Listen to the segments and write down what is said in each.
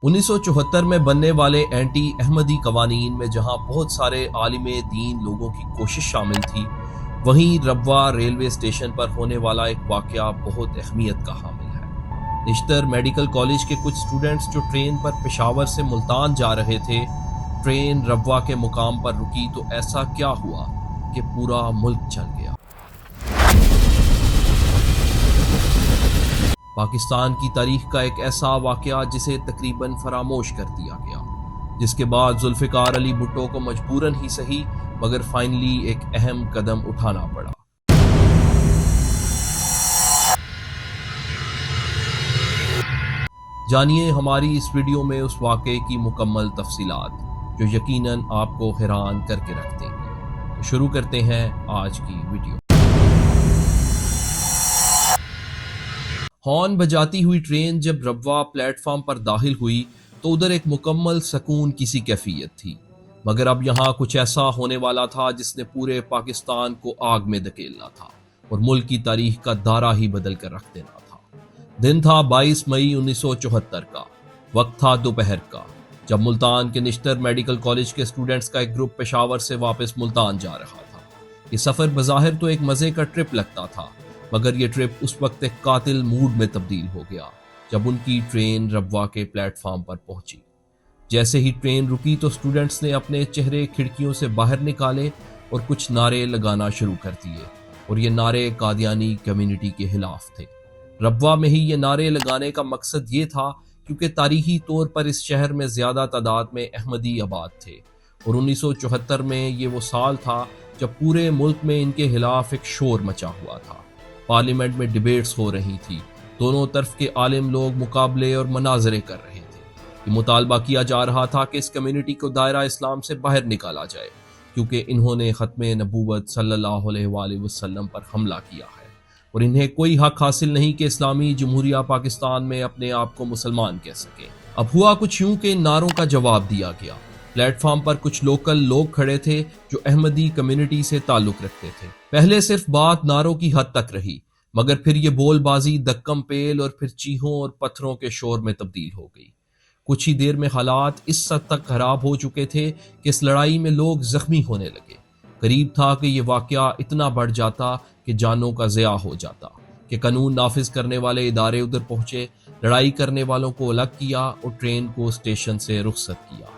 1974 میں بننے والے اینٹی احمدی قوانین میں جہاں بہت سارے عالم دین لوگوں کی کوشش شامل تھی، وہیں ربوہ ریلوے اسٹیشن پر ہونے والا ایک واقعہ بہت اہمیت کا حامل ہے۔ نشتر میڈیکل کالج کے کچھ اسٹوڈنٹس جو ٹرین پر پشاور سے ملتان جا رہے تھے، ٹرین ربوہ کے مقام پر رکی تو ایسا کیا ہوا کہ پورا ملک چل گیا۔ پاکستان کی تاریخ کا ایک ایسا واقعہ جسے تقریباً فراموش کر دیا گیا، جس کے بعد ذوالفقار علی بھٹو کو مجبوراً ہی صحیح مگر فائنلی ایک اہم قدم اٹھانا پڑا۔ جانیے ہماری اس ویڈیو میں اس واقعے کی مکمل تفصیلات جو یقیناً آپ کو حیران کر کے رکھ دیں گی۔ تو شروع کرتے ہیں آج کی ویڈیو۔ ہارن بجاتی ہوئی ٹرین جب ربوہ پلیٹ فارم پر داخل ہوئی تو ادھر ایک مکمل سکون کی سی کیفیت تھی، مگر اب یہاں کچھ ایسا ہونے والا تھا جس نے پورے پاکستان کو آگ میں دھکیلنا تھا اور ملک کی تاریخ کا دارہ ہی بدل کر رکھ دینا تھا۔ دن تھا 22 مئی 1974 کا، وقت تھا دوپہر کا، جب ملتان کے نشتر میڈیکل کالج کے اسٹوڈنٹس کا ایک گروپ پشاور سے واپس ملتان جا رہا تھا۔ یہ سفر بظاہر تو ایک مزے کا ٹرپ لگتا تھا، مگر یہ ٹرپ اس وقت ایک قاتل موڈ میں تبدیل ہو گیا جب ان کی ٹرین ربوہ کے پلیٹ فارم پر پہنچی۔ جیسے ہی ٹرین رکی تو اسٹوڈنٹس نے اپنے چہرے کھڑکیوں سے باہر نکالے اور کچھ نعرے لگانا شروع کر دیے، اور یہ نعرے قادیانی کمیونٹی کے خلاف تھے۔ ربوہ میں ہی یہ نعرے لگانے کا مقصد یہ تھا کیونکہ تاریخی طور پر اس شہر میں زیادہ تعداد میں احمدی آباد تھے، اور 1974 میں یہ وہ سال تھا جب پورے ملک میں ان کے خلاف ایک شور مچا ہوا تھا۔ پارلیمنٹ میں ڈیبیٹس ہو رہی تھی، دونوں طرف کے عالم لوگ مقابلے اور مناظرے کر رہے تھے۔ یہ مطالبہ کیا جا رہا تھا کہ اس کمیونٹی کو دائرہ اسلام سے باہر نکالا جائے کیونکہ انہوں نے ختم نبوت صلی اللہ علیہ وآلہ وسلم پر حملہ کیا ہے اور انہیں کوئی حق حاصل نہیں کہ اسلامی جمہوریہ پاکستان میں اپنے آپ کو مسلمان کہہ سکے۔ اب ہوا کچھ یوں کہ ان نعروں کا جواب دیا گیا۔ پلیٹ فارم پر کچھ لوکل لوگ کھڑے تھے جو احمدی کمیونٹی سے تعلق رکھتے تھے۔ پہلے صرف بات نعروں کی حد تک رہی، مگر پھر یہ بول بازی دکم پیل اور پھر چیخوں اور پتھروں کے شور میں تبدیل ہو گئی۔ کچھ ہی دیر میں حالات اس حد تک خراب ہو چکے تھے کہ اس لڑائی میں لوگ زخمی ہونے لگے۔ قریب تھا کہ یہ واقعہ اتنا بڑھ جاتا کہ جانوں کا ضیاع ہو جاتا، کہ قانون نافذ کرنے والے ادارے ادھر پہنچے، لڑائی کرنے والوں کو الگ کیا اور ٹرین کو اسٹیشن سے رخصت کیا۔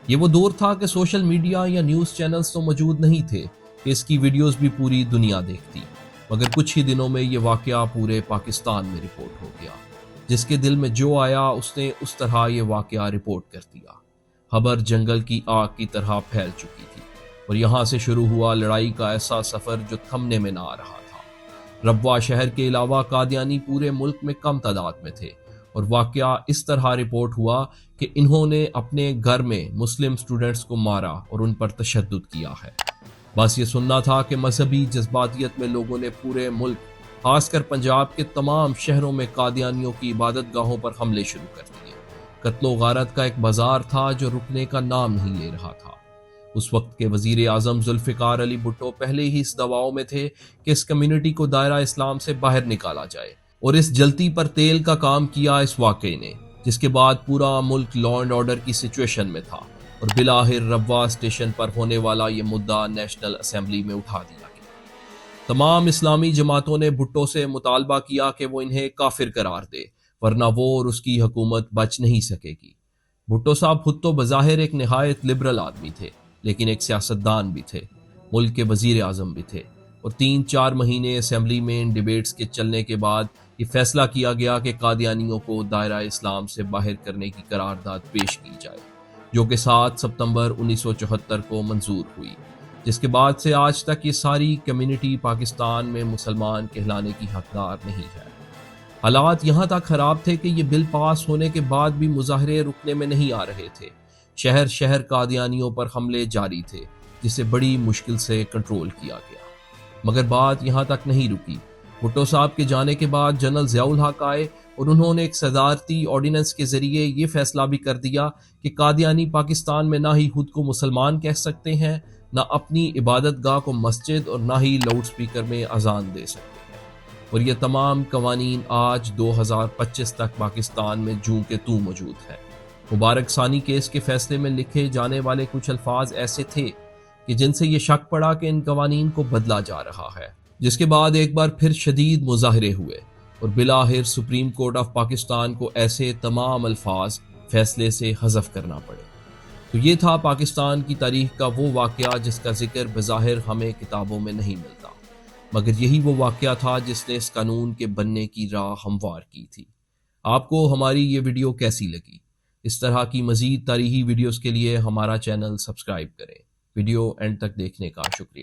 یہ وہ دور تھا کہ سوشل میڈیا یا نیوز چینلز تو موجود نہیں تھے کہ اس کی ویڈیوز بھی پوری دنیا دیکھتی، مگر کچھ ہی دنوں میں یہ واقعہ پورے پاکستان میں رپورٹ ہو گیا۔ جس کے دل میں جو آیا اس نے اس طرح یہ واقعہ رپورٹ کر دیا۔ خبر جنگل کی آگ کی طرح پھیل چکی تھی اور یہاں سے شروع ہوا لڑائی کا ایسا سفر جو تھمنے میں نہ آ رہا تھا۔ ربوہ شہر کے علاوہ قادیانی پورے ملک میں کم تعداد میں تھے، اور واقعہ اس طرح رپورٹ ہوا کہ انہوں نے اپنے گھر میں مسلم اسٹوڈنٹس کو مارا اور ان پر تشدد کیا ہے۔ بس یہ سننا تھا کہ مذہبی جذباتیت میں لوگوں نے پورے ملک، خاص کر پنجاب کے تمام شہروں میں قادیانیوں کی عبادت گاہوں پر حملے شروع کر دیے۔ قتل و غارت کا ایک بازار تھا جو رکنے کا نام نہیں لے رہا تھا۔ اس وقت کے وزیر اعظم ذوالفقار علی بھٹو پہلے ہی اس دعاؤں میں تھے کہ اس کمیونٹی کو دائرہ اسلام سے باہر نکالا جائے، اور اس جلتی پر تیل کا کام کیا اس واقعے نے، جس کے بعد پورا ملک لا اینڈ آرڈر کی سچویشن میں تھا، اور بالآخر ربوہ اسٹیشن پر ہونے والا یہ مدعا نیشنل اسمبلی میں اٹھا دیا گیا۔ تمام اسلامی جماعتوں نے بھٹو سے مطالبہ کیا کہ وہ انہیں کافر قرار دے، ورنہ وہ اور اس کی حکومت بچ نہیں سکے گی۔ بھٹو صاحب خود تو بظاہر ایک نہایت لبرل آدمی تھے، لیکن ایک سیاستدان بھی تھے، ملک کے وزیر اعظم بھی تھے، اور 3-4 مہینے اسمبلی میں ان ڈیبیٹس کے چلنے کے بعد یہ فیصلہ کیا گیا کہ قادیانیوں کو دائرہ اسلام سے باہر کرنے کی قرارداد پیش کی جائے، جو کہ 7 ستمبر 1974 کو منظور ہوئی، جس کے بعد سے آج تک یہ ساری کمیونٹی پاکستان میں مسلمان کہلانے کی حقدار نہیں ہے۔ حالات یہاں تک خراب تھے کہ یہ بل پاس ہونے کے بعد بھی مظاہرے رکنے میں نہیں آ رہے تھے۔ شہر شہر قادیانیوں پر حملے جاری تھے، جسے بڑی مشکل سے کنٹرول کیا گیا۔ مگر بات یہاں تک نہیں رکی۔ بھٹو صاحب کے جانے کے بعد جنرل ضیاء الحق آئے اور انہوں نے ایک صدارتی آرڈیننس کے ذریعے یہ فیصلہ بھی کر دیا کہ قادیانی پاکستان میں نہ ہی خود کو مسلمان کہہ سکتے ہیں، نہ اپنی عبادت گاہ کو مسجد، اور نہ ہی لاؤڈ سپیکر میں اذان دے سکتے ہیں۔ اور یہ تمام قوانین آج 2025 تک پاکستان میں جوں کہ توں موجود ہیں۔ مبارک ثانی کیس کے فیصلے میں لکھے جانے والے کچھ الفاظ ایسے تھے کہ جن سے یہ شک پڑا کہ ان قوانین کو بدلا جا رہا ہے، جس کے بعد ایک بار پھر شدید مظاہرے ہوئے اور بالآخر سپریم کورٹ آف پاکستان کو ایسے تمام الفاظ فیصلے سے حذف کرنا پڑے۔ تو یہ تھا پاکستان کی تاریخ کا وہ واقعہ جس کا ذکر بظاہر ہمیں کتابوں میں نہیں ملتا، مگر یہی وہ واقعہ تھا جس نے اس قانون کے بننے کی راہ ہموار کی تھی۔ آپ کو ہماری یہ ویڈیو کیسی لگی؟ اس طرح کی مزید تاریخی ویڈیوز کے لیے ہمارا چینل سبسکرائب کریں۔ ویڈیو اینڈ تک دیکھنے کا شکریہ۔